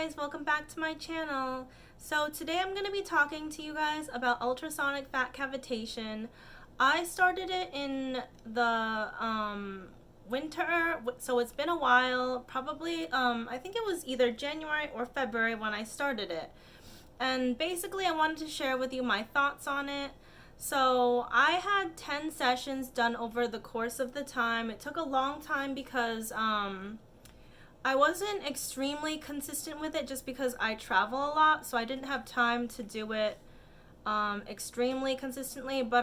guys, welcome back to my channel. So today I'm going to be talking to you guys about ultrasonic fat cavitation. I started it in the winter, so it's been a while, probably I think it was either January or February when I started it. And basically I wanted to share with you my thoughts on it. So I had 10 sessions done over the course of the time. It took a long time because I wasn't extremely consistent with it just because I travel a lot, so I didn't have time to do it extremely consistently. But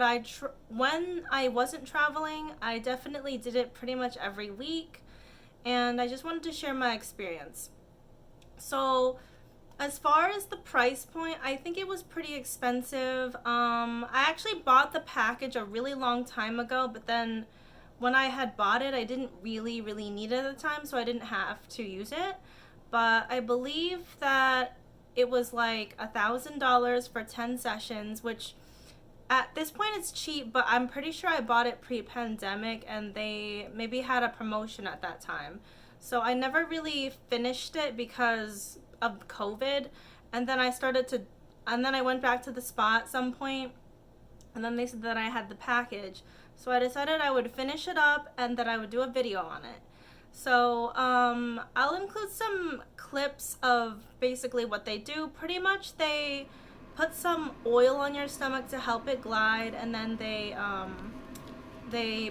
when I wasn't traveling, I definitely did it pretty much every week, and I just wanted to share my experience. So as far as the price point, I think it was pretty expensive. I actually bought the package a really long time ago, but then when I had bought it, I didn't really need it at the time, so I didn't have to use it. But I believe that it was like $1,000 for 10 sessions, which at this point it's cheap, but I'm pretty sure I bought it pre-pandemic and they maybe had a promotion at that time. So I never really finished it because of COVID, and then I went back to the spa at some point, and then they said that I had the package. So I decided I would finish it up and that I would do a video on it. So I'll include some clips of basically what they do. Pretty much they put some oil on your stomach to help it glide, and then they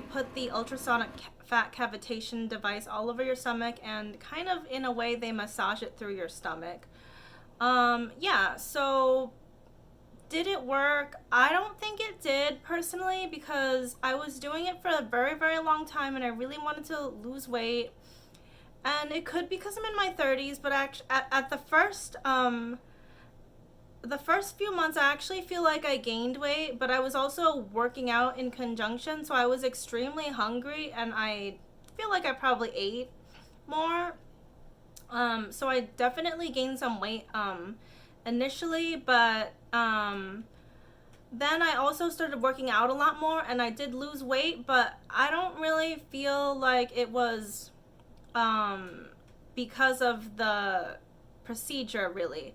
put the ultrasonic fat cavitation device all over your stomach, and kind of in a way they massage it through your stomach. Yeah, so did it work? I don't think it did personally, because I was doing it for a very long time and I really wanted to lose weight. And it could be because I'm in my 30s, but actually at the first few months I actually feel like I gained weight, but I was also working out in conjunction, so I was extremely hungry and I feel like I probably ate more. So I definitely gained some weight initially, but then I also started working out a lot more and I did lose weight, but I don't really feel like it was because of the procedure, really.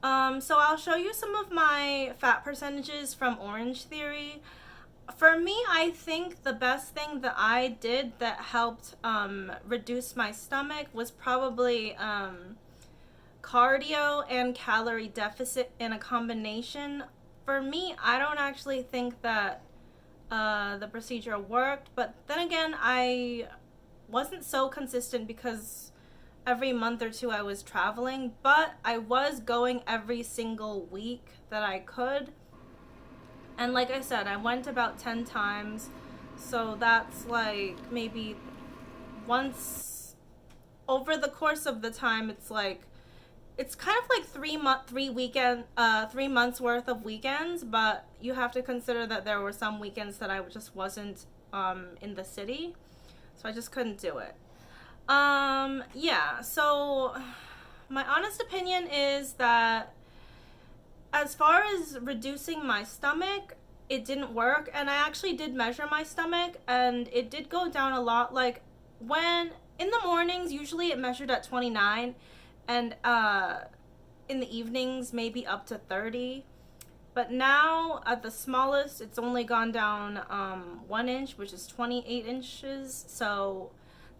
So I'll show you some of my fat percentages from Orange Theory. For me, I think the best thing that I did that helped reduce my stomach was probably cardio and calorie deficit in a combination. For me, I don't actually think that the procedure worked, but then again, I wasn't so consistent because every month or two I was traveling, but I was going every single week that I could. And like I said, I went about 10 times, so that's like maybe once over the course of the time. It's kind of like 3 months worth of weekends, but you have to consider that there were some weekends that I just wasn't in the city, so I just couldn't do it. Yeah, so my honest opinion is that as far as reducing my stomach, it didn't work, and I actually did measure my stomach and it did go down a lot. Like when in the mornings, usually it measured at 29, and in the evenings maybe up to 30. But now at the smallest it's only gone down 1 inch, which is 28 inches, so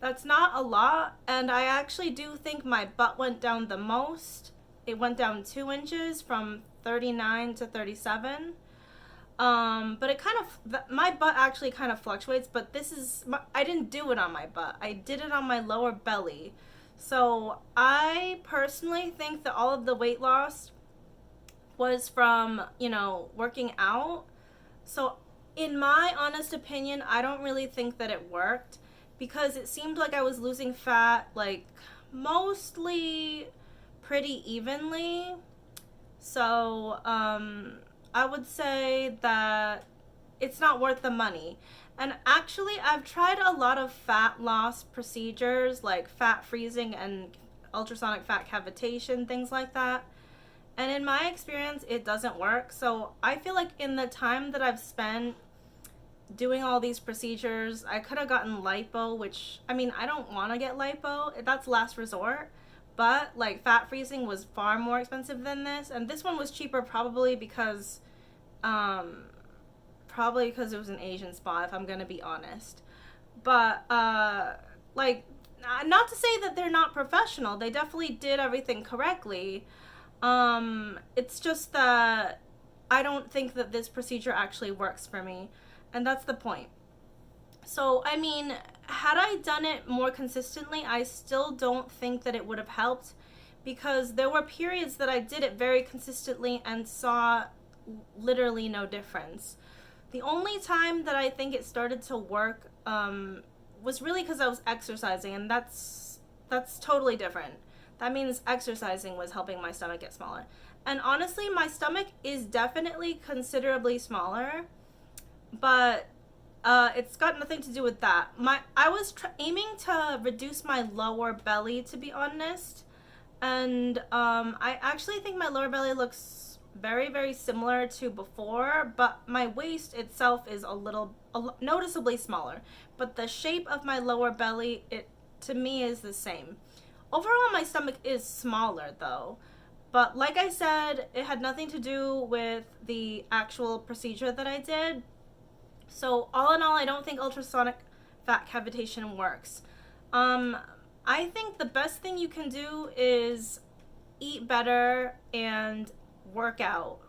that's not a lot. And I actually do think my butt went down the most. It went down 2 inches from 39 to 37. But it kind of, my butt actually kind of fluctuates, but I didn't do it on my butt. I did it on my lower belly. So I personally think that all of the weight loss was from, working out. So in my honest opinion, I don't really think that it worked, because it seemed like I was losing fat, like mostly pretty evenly. So I would say that it's not worth the money. And actually, I've tried a lot of fat loss procedures like fat freezing and ultrasonic fat cavitation, things like that. And in my experience, it doesn't work. So I feel like in the time that I've spent doing all these procedures, I could have gotten lipo, which, I mean, I don't want to get lipo. That's last resort. But like fat freezing was far more expensive than this, and this one was cheaper um, probably because it was an Asian spa, if I'm gonna be honest. But like, not to say that they're not professional. They definitely did everything correctly. It's just that I don't think that this procedure actually works for me, and that's the point. So, I mean, had I done it more consistently, I still don't think that it would have helped, because there were periods that I did it very consistently and saw literally no difference. The only time that I think it started to work was really because I was exercising, and that's totally different. That means exercising was helping my stomach get smaller. And honestly, my stomach is definitely considerably smaller, but it's got nothing to do with that. I was aiming to reduce my lower belly, to be honest, and I actually think my lower belly looks very, very similar to before, but my waist itself is noticeably smaller. But the shape of my lower belly, it to me is the same. Overall, my stomach is smaller though. But like I said, it had nothing to do with the actual procedure that I did. So all in all, I don't think ultrasonic fat cavitation works. I think the best thing you can do is eat better and work out.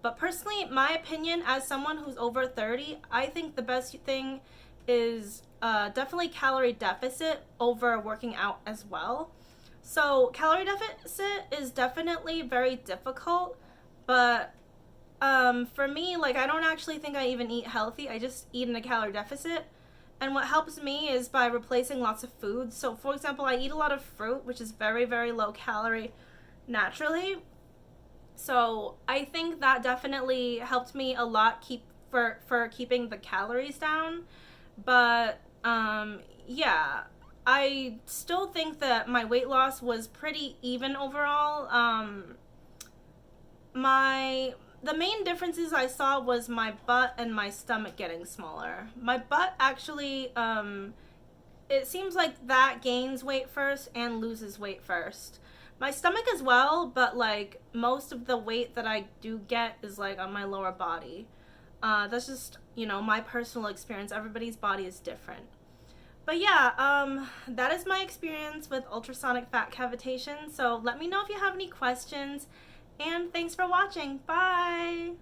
But personally, my opinion as someone who's over 30, I think the best thing is definitely calorie deficit over working out as well. So calorie deficit is definitely very difficult, but for me, like, I don't actually think I even eat healthy. I just eat in a calorie deficit. And what helps me is by replacing lots of foods. So, for example, I eat a lot of fruit, which is very, very low calorie naturally. So, I think that definitely helped me a lot for keeping the calories down. But, yeah, I still think that my weight loss was pretty even overall. The main differences I saw was my butt and my stomach getting smaller. My butt actually, it seems like that gains weight first and loses weight first. My stomach as well, but like most of the weight that I do get is like on my lower body. That's just, my personal experience. Everybody's body is different. But yeah, that is my experience with ultrasonic fat cavitation. So let me know if you have any questions. And thanks for watching. Bye!